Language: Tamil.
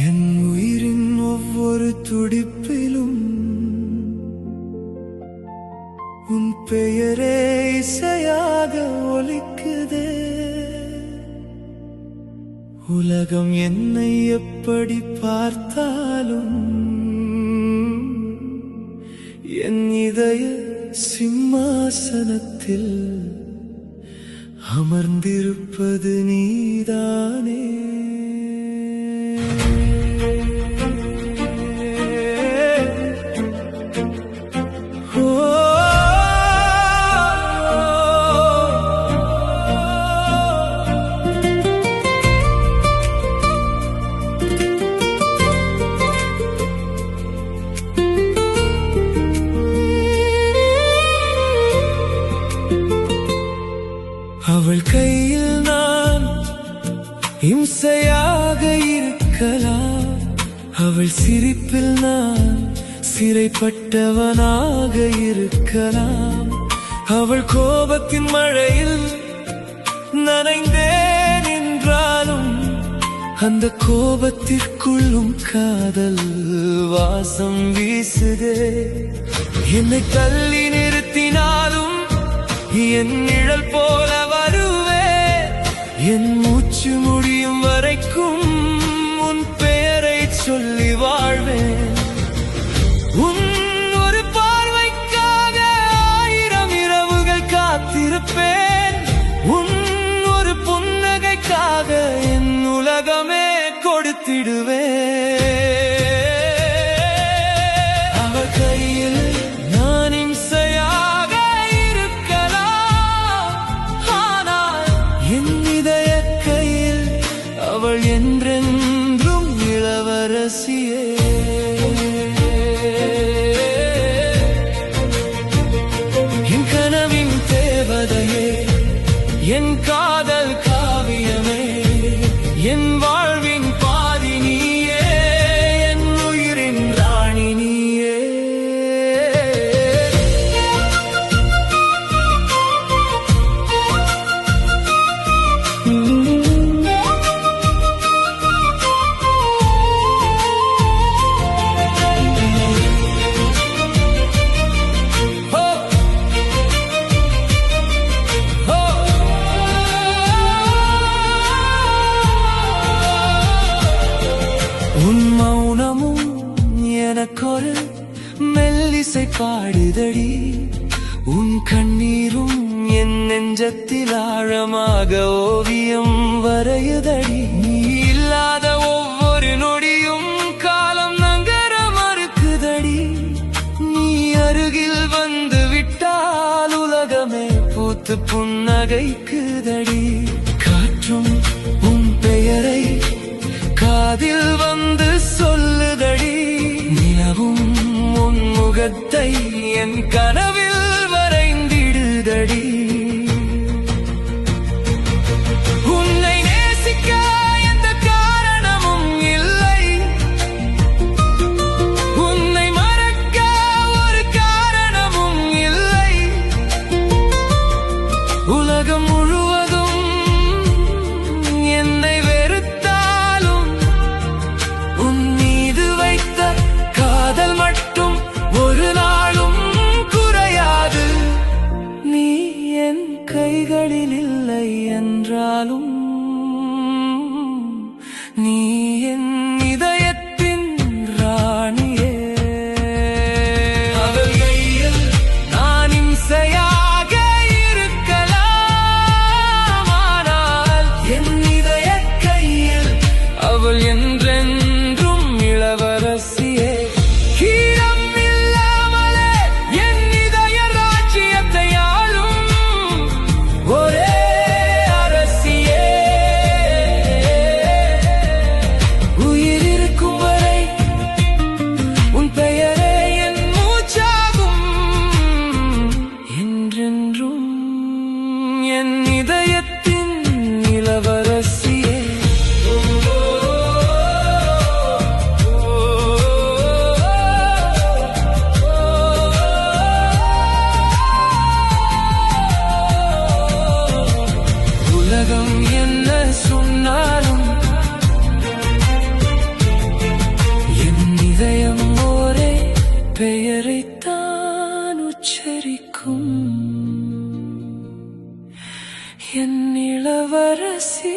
என் உயிரின் ஒவ்வொரு துடிப்பிலும் உன் பெயரே இசையாக ஒலிக்குதே. உலகம் என்னை எப்படி பார்த்தாலும் என் இதய சிம்மாசனத்தில் அமர்ந்திருப்பது நீதானே. அவள் கையில் நான் இம்சையாக இருக்கலாம், அவள் சிரிப்பில் நான் சிறைப்பட்டவனாக இருக்கலாம். அவள் கோபத்தின் மழையில் நனைந்தேன் என்றாலும் அந்த கோபத்திற்குள்ளும் காதல் வாசம் வீசுதே. என்னை தள்ளி நிறுத்தினாலும் என் நிழல் போல வருவே. என் மூச்சு முடியும் வரைக்கும் உன் பெயரை சொல்லி வாழ்வேன். உன் ஒரு பார்வைக்காக 1000 இரவுகள் காத்திருப்பேன். உன் ஒரு புன்னகைக்காக என் உலகமே கொடுத்திடுவேன். அவள் கையில் நான் இம்சையாக அவள் என்றென்றும் இளவரசியே. என் கனவின் தேவதையே, என் காதல் காவியமே, என் வாழ்வின் பாதி நீயே, என் உயிரின் ராணி நீயே. உன் மௌனமும் எனக்கொரு மெல்லிசை பாடுதடி. உன் கண்ணீரும் என் நெஞ்சத்தில் ஆழமாக ஓவியம் வரையுதடி. நீ இல்லாத ஒவ்வொரு நொடியும் காலம் நகர மறுக்குதடி. நீ அருகில் வந்து விட்டால் உலகமே பூத்து புன்னகைக்குதடி. காற்றும் உன் பெயரை காதில் வந்து சொல்லுதடி. நிலவும் உன் முகத்தை என் கனவில் வரைந்திடுதடி. உன்னை நேசிக்க எந்த காரணமும் இல்லை, உன்னை மறக்க ஒரு காரணமும் இல்லை. உலகம் முழுவதும் என்னை வெறுத்தாலும் உன் மீது வைத்த காதல் மட்டும் ஒரு நாளும் குறை உலகம் என்ன சொன்னாலும் என் இதயம் ஒரே பெயரைத்தான் உச்சரிக்கும். என் இளவரசி